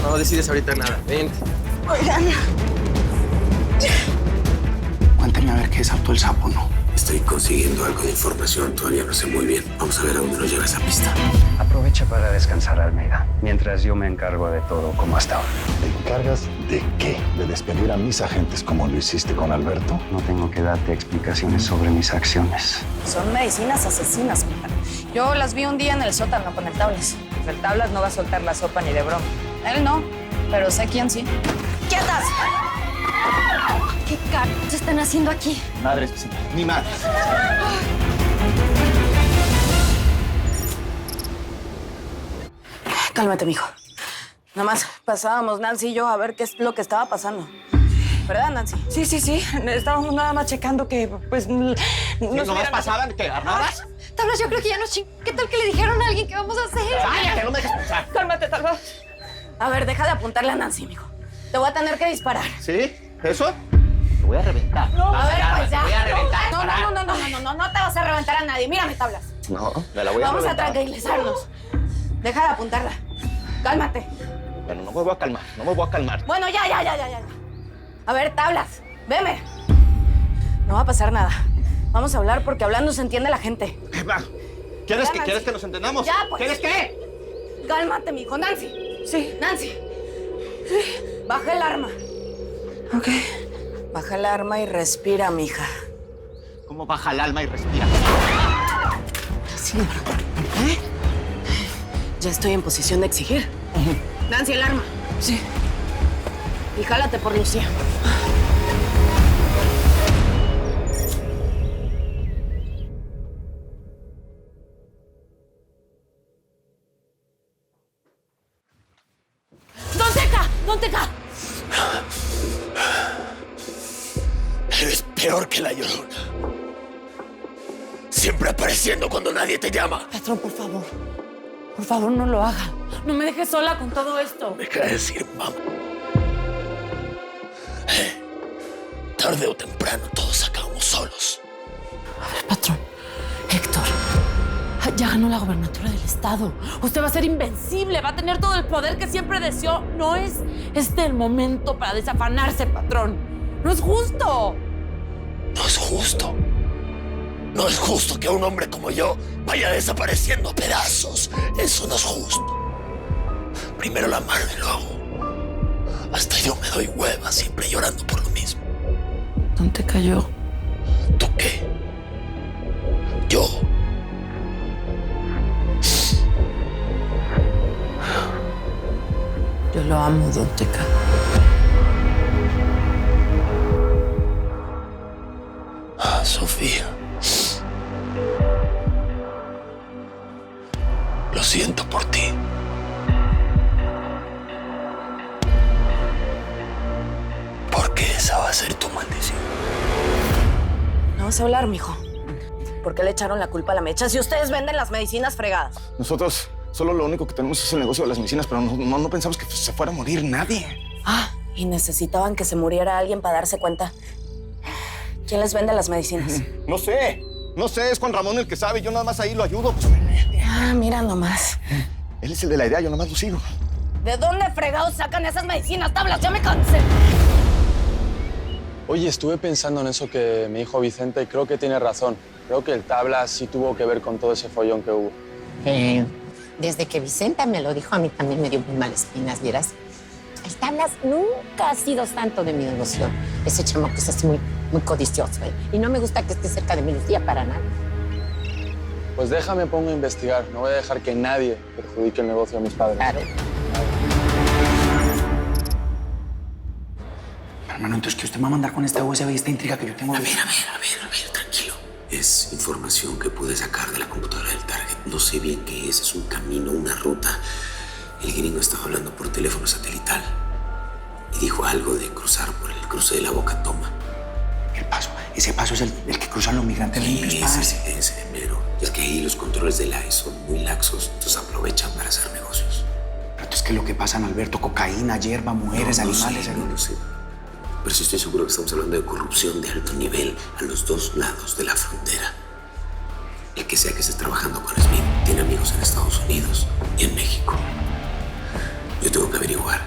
No decides ahorita nada. Ven. Oigan. Cuéntame a ver qué es Auto el Sapo, ¿no? Estoy consiguiendo algo de información, todavía no sé muy bien. Vamos a ver a dónde nos lleva esa pista. Aprovecha para descansar, Almeida, mientras yo me encargo de todo como hasta ahora. ¿Te encargas de qué? ¿De despedir a mis agentes como lo hiciste con Alberto? No tengo que darte explicaciones sobre mis acciones. Son medicinas asesinas, mi padre. Yo las vi un día en el sótano con el Tablas. El Tablas no va a soltar la sopa ni de broma. Él no, pero sé quién sí. ¡Quietas! ¿Qué carajos están haciendo aquí? Madres, mi madre. Cálmate, mijo. Nada más pasábamos Nancy y yo a ver qué es lo que estaba pasando. ¿Verdad, Nancy? Sí. Estábamos nada más checando que, pues... ¿Nomás pasaban? ¿Qué? ¿Armadas? Tablas, yo creo que ya nos ¿Qué tal que le dijeron a alguien qué vamos a hacer? ¡Cállate! ¡No me dejes pensar! Cálmate, Tablas. A ver, deja de apuntarle a Nancy, mijo. Te voy a tener que disparar. ¿Sí? ¿Eso? Te voy a reventar. No, a ver, pues ya. Te voy a reventar. No te vas a reventar a nadie. Mírame, Tablas. No, me la voy a Vamos a reventar. tranquilizarnos. Deja de apuntarla. Cálmate. Bueno, no me voy a calmar. Bueno, ya. A ver, Tablas, veme. No va a pasar nada. Vamos a hablar porque hablando se entiende la gente. Va. ¿Quieres Ya, Nancy. que nos entendamos? Ya, pues. ¿Quieres qué? Cálmate, mijo. Nancy. Sí. Nancy. Baja el arma. Ok. Baja el arma y respira, mija. ¿Cómo baja el alma y respira? Sí. Ya estoy en posición de exigir. Nancy, el arma. Sí. Y jálate por Lucía. ¡Don Teca! Eres peor que la Llorona. Siempre apareciendo cuando nadie te llama. Patrón, por favor. Por favor, no lo haga. No me dejes sola con todo esto. Deja de decir, mamá. Tarde o temprano todos acabamos solos. A ver, patrón. Héctor. Ya ganó la gobernatura del estado. Usted va a ser invencible. Va a tener todo el poder que siempre deseó. No es este el momento para desafanarse, patrón. No es justo. No es justo. No es justo que un hombre como yo vaya desapareciendo a pedazos. Eso no es justo. Primero la mano y luego. Hasta yo me doy hueva siempre llorando por lo mismo. ¿Dónde te cayó? ¿Tú qué? Yo. Yo lo amo, Don Teca. Sofía. Lo siento por ti. Porque esa va a ser tu maldición. No vas a hablar, mijo. ¿Por qué le echaron la culpa a la Mecha si ustedes venden las medicinas fregadas? Nosotros solo lo único que tenemos es el negocio de las medicinas, pero no pensamos que se fuera a morir nadie. Ah, y necesitaban que se muriera alguien para darse cuenta. ¿Quién les vende las medicinas? No sé, es Juan Ramón el que sabe, yo nada más ahí lo ayudo. Pues, Ah, mira nomás. él es el de la idea, yo nada más lo sigo. ¿De dónde fregados sacan esas medicinas, Tablas? ¡Ya me cansé! Oye, estuve pensando en eso que me dijo Vicente y creo que tiene razón. Creo que el Tablas sí tuvo que ver con todo ese follón que hubo. Desde que Vicenta me lo dijo, a mí también me dio muy malas espinas, ¿vieras? El Tablas nunca ha sido santo de mi devoción. Ese chamaco es así muy codicioso, ¿eh? Y no me gusta que esté cerca de mi Lucía para nada. Pues déjame, pongo a investigar. No voy a dejar que nadie perjudique el negocio de mis padres. Claro. Hermano, entonces que usted me va a mandar con esta USB y esta intriga que yo tengo. A ver, tranquilo. Es información que pude sacar de la computadora del target. No sé bien qué es un camino, una ruta. El gringo estaba hablando por teléfono satelital y dijo algo de cruzar por el cruce de la Boca Toma. El paso, ese paso es el que cruzan los migrantes limpios. Ese mero. Es que ahí los controles del ICE son muy laxos, entonces aprovechan para hacer negocios. Pero entonces, ¿qué es lo que pasa en Alberto? Cocaína, hierba, mujeres, animales. No lo sé. Pero sí estoy seguro que estamos hablando de corrupción de alto nivel a los dos lados de la frontera. El que sea que esté trabajando con Smith tiene amigos en Estados Unidos y en México. Yo tengo que averiguar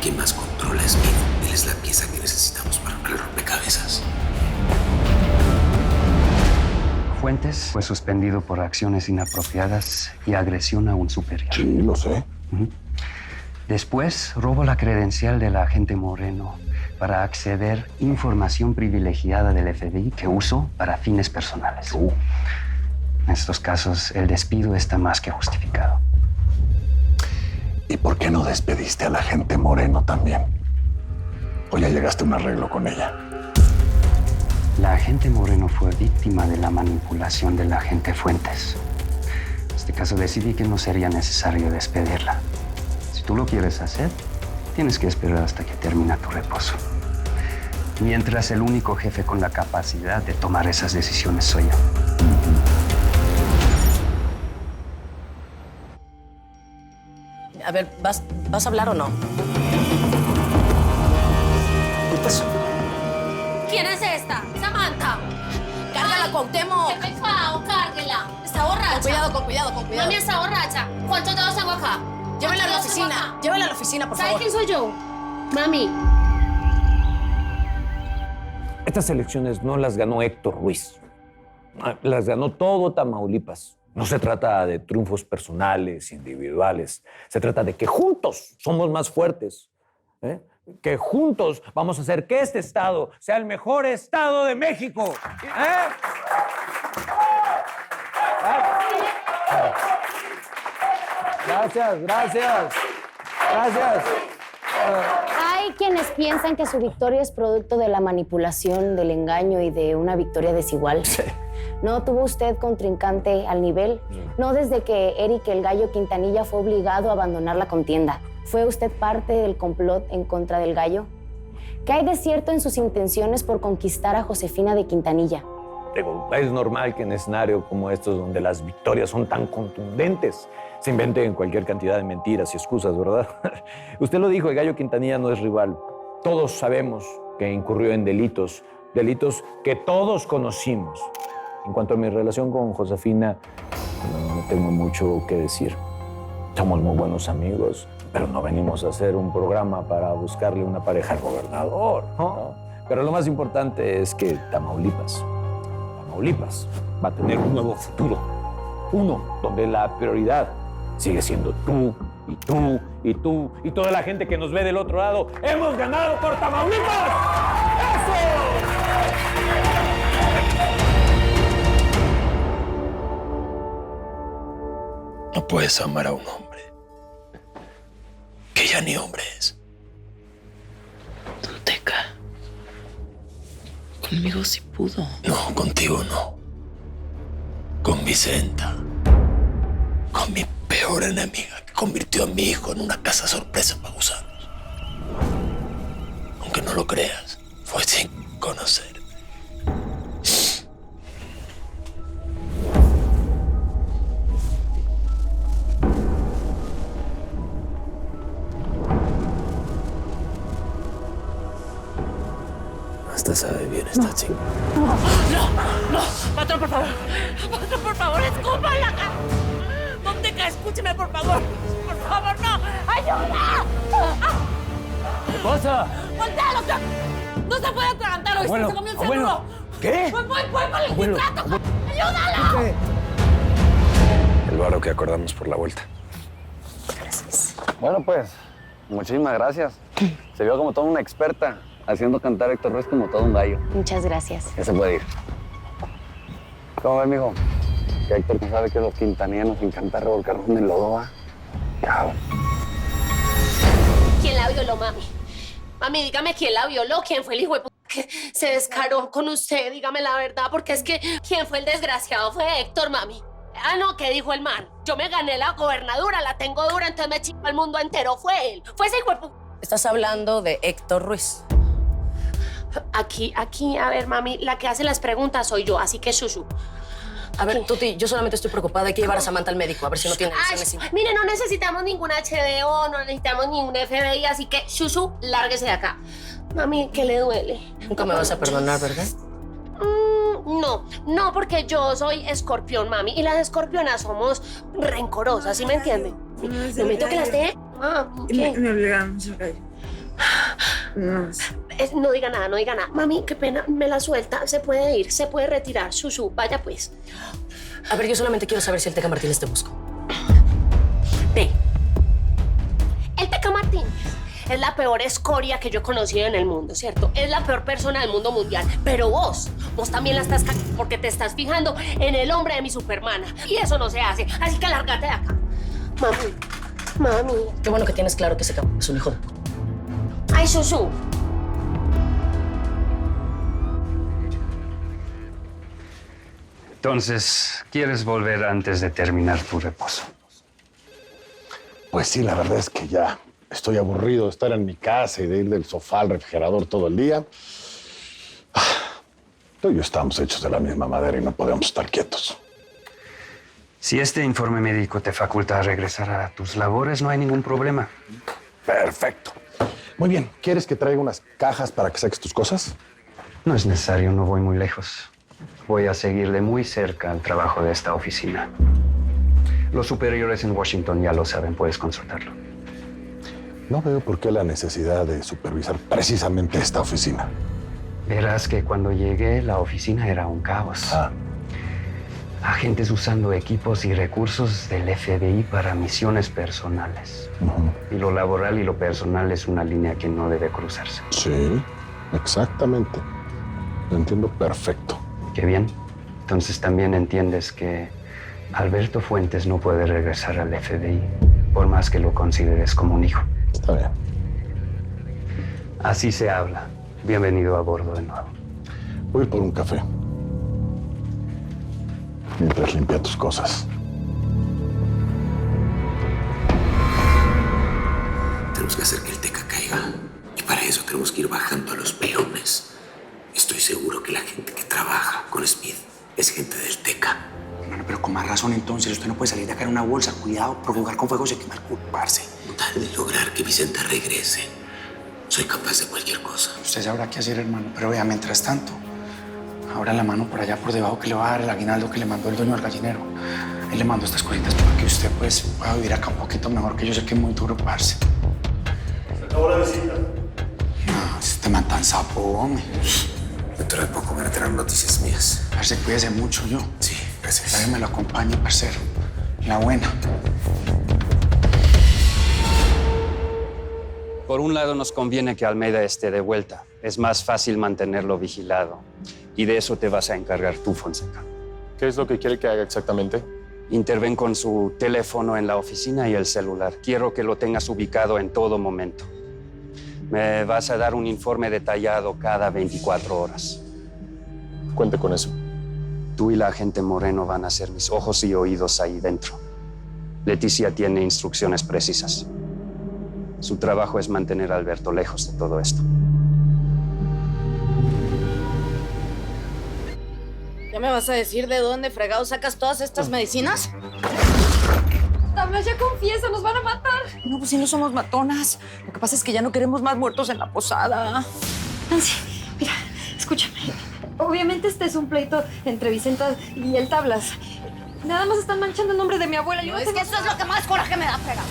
quién más controla a Smith. Él es la pieza que necesitamos para el rompecabezas. Fuentes fue suspendido por acciones inapropiadas y agresión a un superior. Sí, lo sé. Después, robó la credencial del agente Moreno para acceder a información privilegiada del FBI que usó para fines personales. En estos casos, el despido está más que justificado. ¿Y por qué no despediste a la agente Moreno también? ¿O ya llegaste a un arreglo con ella? La agente Moreno fue víctima de la manipulación del agente Fuentes. En este caso decidí que no sería necesario despedirla. Si tú lo quieres hacer, tienes que esperar hasta que termine tu reposo. Mientras el único jefe con la capacidad de tomar esas decisiones soy yo. A ver, ¿vas a hablar o no? ¿Qué pasó? ¿Quién es esta? Samantha. ¡Cárgala, Cuauhtémoc! ¡Qué pecado! ¡Cárguela! Está borracha. Con cuidado. Mami está borracha. ¿Cuántos dedos tengo acá? Llévenla a la ¿Cuántos dedos tengo oficina. acá? Llévenla a la oficina, por ¿Sabe favor. quién soy yo? Mami. Estas elecciones no las ganó Héctor Ruiz. Las ganó todo Tamaulipas. No se trata de triunfos personales, individuales. Se trata de que juntos somos más fuertes. Que juntos vamos a hacer que este estado sea el mejor estado de México. Gracias. Hay quienes piensan que su victoria es producto de la manipulación, del engaño y de una victoria desigual. Sí. ¿No tuvo usted contrincante al nivel? No desde que Eric el Gallo Quintanilla fue obligado a abandonar la contienda. ¿Fue usted parte del complot en contra del Gallo? ¿Qué hay de cierto en sus intenciones por conquistar a Josefina de Quintanilla? Es normal que en escenarios como estos, donde las victorias son tan contundentes, se inventen cualquier cantidad de mentiras y excusas, ¿verdad? Usted lo dijo, el Gallo Quintanilla no es rival. Todos sabemos que incurrió en delitos que todos conocimos. En cuanto a mi relación con Josefina, no tengo mucho que decir. Somos muy buenos amigos, pero no venimos a hacer un programa para buscarle una pareja al gobernador, ¿no? Pero lo más importante es que Tamaulipas va a tener un nuevo futuro. Uno donde la prioridad sigue siendo tú, y tú, y tú, y toda la gente que nos ve del otro lado. ¡Hemos ganado por Tamaulipas! ¡Eso! No puedes amar a un hombre que ya ni hombre es. Teca. Conmigo sí pudo. No, contigo no. Con Vicenta. Con mi peor enemiga, que convirtió a mi hijo en una casa sorpresa para gusanos. Aunque no lo creas, fue sin conocer. Hasta sabe bien esta chica. No, patrón, por favor. Patrón, por favor, escúpala. Don Teca, escúcheme, por favor. Por favor, no. ¡Ayuda! ¿Qué pasa? ¡Voltealo! No se puede atragantar, hoy se comió el seguro. ¿Qué? Voy por el nitrato. ¡Ayúdalo! El varo que acordamos por la vuelta. Bueno, pues, muchísimas gracias. Se vio como toda una experta, haciendo cantar a Héctor Ruiz como todo un gallo. Muchas gracias. Ya se puede ir. ¿Cómo ves, mijo? Que Héctor no sabe que los quintaneros nos encanta revolcarnos en el lodo, ¿va? Chao. ¿Quién la violó, mami? Mami, dígame quién la violó, quién fue el hijo de puta que se descaró con usted, dígame la verdad, porque es que quién fue el desgraciado fue Héctor, mami. Ah, no, ¿qué dijo el man? Yo me gané la gobernadura, la tengo dura, entonces me chingó al mundo entero, fue él. Fue ese hijo de puta. Estás hablando de Héctor Ruiz. Aquí, a ver, mami, la que hace las preguntas soy yo, así que shushu. A ver, Tuti, yo solamente estoy preocupada. Hay que llevar a Samantha al médico, a ver si no tiene lesiones. Mire, no necesitamos ningún HDO, no necesitamos ningún FBI, así que shushu, lárguese de acá. Mami, ¿qué le duele? Nunca me vas a perdonar, ¿verdad? No, porque yo soy escorpión, mami, y las escorpionas somos rencorosas, ¿sí me entiende? No me toque las de ¿Qué? Me obligaron a hacer gallo. No diga nada, no diga nada. Mami, qué pena, me la suelta. Se puede ir, se puede retirar. Susu, vaya pues. A ver, yo solamente quiero saber si el Teca Martínez te busca. Ve. El Teca Martínez es la peor escoria que yo he conocido en el mundo, ¿cierto? Es la peor persona del mundo mundial. Pero vos también la estás cagando porque te estás fijando en el hombre de mi supermana. Y eso no se hace. Así que lárgate de acá. Mami. Qué bueno que tienes claro que ese cabrón es un hijo de puta. Ay, Susu. Entonces, ¿quieres volver antes de terminar tu reposo? Pues sí, la verdad es que ya estoy aburrido de estar en mi casa y de ir del sofá al refrigerador todo el día. Tú y yo estamos hechos de la misma madera y no podemos estar quietos. Si este informe médico te faculta a regresar a tus labores, no hay ningún problema. Perfecto. Muy bien. ¿Quieres que traiga unas cajas para que saques tus cosas? No es necesario, no voy muy lejos. Voy a seguir de muy cerca el trabajo de esta oficina. Los superiores en Washington ya lo saben, puedes consultarlo. No veo por qué la necesidad de supervisar precisamente esta oficina. Verás que cuando llegué, la oficina era un caos. Agentes usando equipos y recursos del FBI para misiones personales. Y lo laboral y lo personal es una línea que no debe cruzarse. Sí, exactamente. Lo entiendo perfecto. Qué bien. Entonces también entiendes que Alberto Fuentes no puede regresar al FBI, por más que lo consideres como un hijo. Está bien. Así se habla. Bienvenido a bordo de nuevo. Voy a ir por un café. Mientras limpia tus cosas. Tenemos que hacer que el Teca caiga. Y para eso tenemos que ir bajando a los peones. Estoy seguro que la gente que trabaja con Smith es gente del Teca. Hermano, pero con más razón entonces. Usted no puede salir de acá en una bolsa. Cuidado, por jugar con fuego se quema el culparse. Con tal de lograr que Vicenta regrese, soy capaz de cualquier cosa. Usted sabrá qué hacer, hermano. Pero vea, mientras tanto, abra la mano por allá por debajo que le va a dar el aguinaldo que le mandó el dueño del gallinero. Él le mandó estas cositas para que usted pues pueda vivir acá un poquito mejor, que yo sé que es muy duro, parce. Se acabó la visita. No, este man tan sapo, hombre. Dentro de poco van a tener noticias mías. Parce, cuídese mucho, yo. Sí, gracias. Para que me lo acompañe, parcero. La buena. Por un lado, nos conviene que Almeida esté de vuelta. Es más fácil mantenerlo vigilado. Y de eso te vas a encargar tú, Fonseca. ¿Qué es lo que quiere que haga exactamente? Interven con su teléfono en la oficina y el celular. Quiero que lo tengas ubicado en todo momento. Me vas a dar un informe detallado cada 24 horas. Cuente con eso. Tú y la agente Moreno van a ser mis ojos y oídos ahí dentro. Leticia tiene instrucciones precisas. Su trabajo es mantener a Alberto lejos de todo esto. ¿Ya me vas a decir de dónde fregado sacas todas estas medicinas? Tablas, ya confiesa, nos van a matar. No, pues si no somos matonas. Lo que pasa es que ya no queremos más muertos en la posada. Nancy, mira, escúchame. Obviamente este es un pleito entre Vicenta y el Tablas. Nada más están manchando el nombre de mi abuela. Yo No, es que eso es lo que más coraje me da, fregado.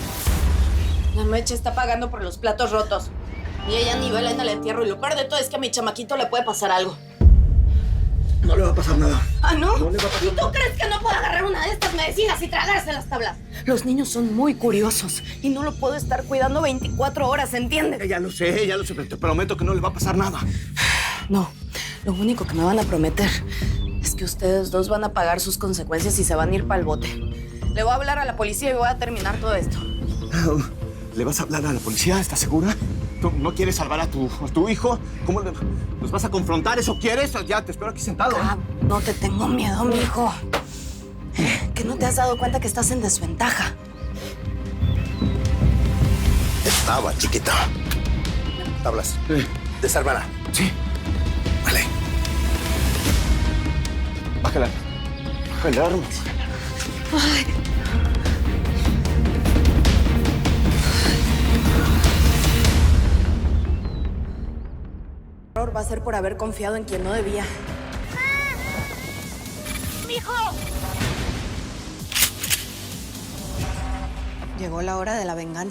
La Mecha está pagando por los platos rotos. Y ella ni vela en el entierro. Y lo peor de todo es que a mi chamaquito le puede pasar algo. No le va a pasar nada. ¿Ah, no? No le va a pasar ¿Y tú crees que no puedo agarrar una de estas medicinas y tragarse las tablas? Los niños son muy curiosos y no lo puedo estar cuidando 24 horas, ¿entiendes? Ya lo sé, pero te prometo que no le va a pasar nada. No, lo único que me van a prometer es que ustedes dos van a pagar sus consecuencias y se van a ir para el bote. Le voy a hablar a la policía y voy a terminar todo esto. ¿Le vas a hablar a la policía? ¿Estás segura? ¿Tú no quieres salvar a tu hijo? ¿Cómo los vas a confrontar? ¿Eso quieres? Ya, te espero aquí sentado. No te tengo miedo, mijo. ¿Que no te has dado cuenta que estás en desventaja? Estaba, chiquita. Tablas. Sí. Desármala. Sí. Vale. Bájala. Bájala, arma. Ay. Va a ser por haber confiado en quien no debía. ¡Mijo! Llegó la hora de la venganza.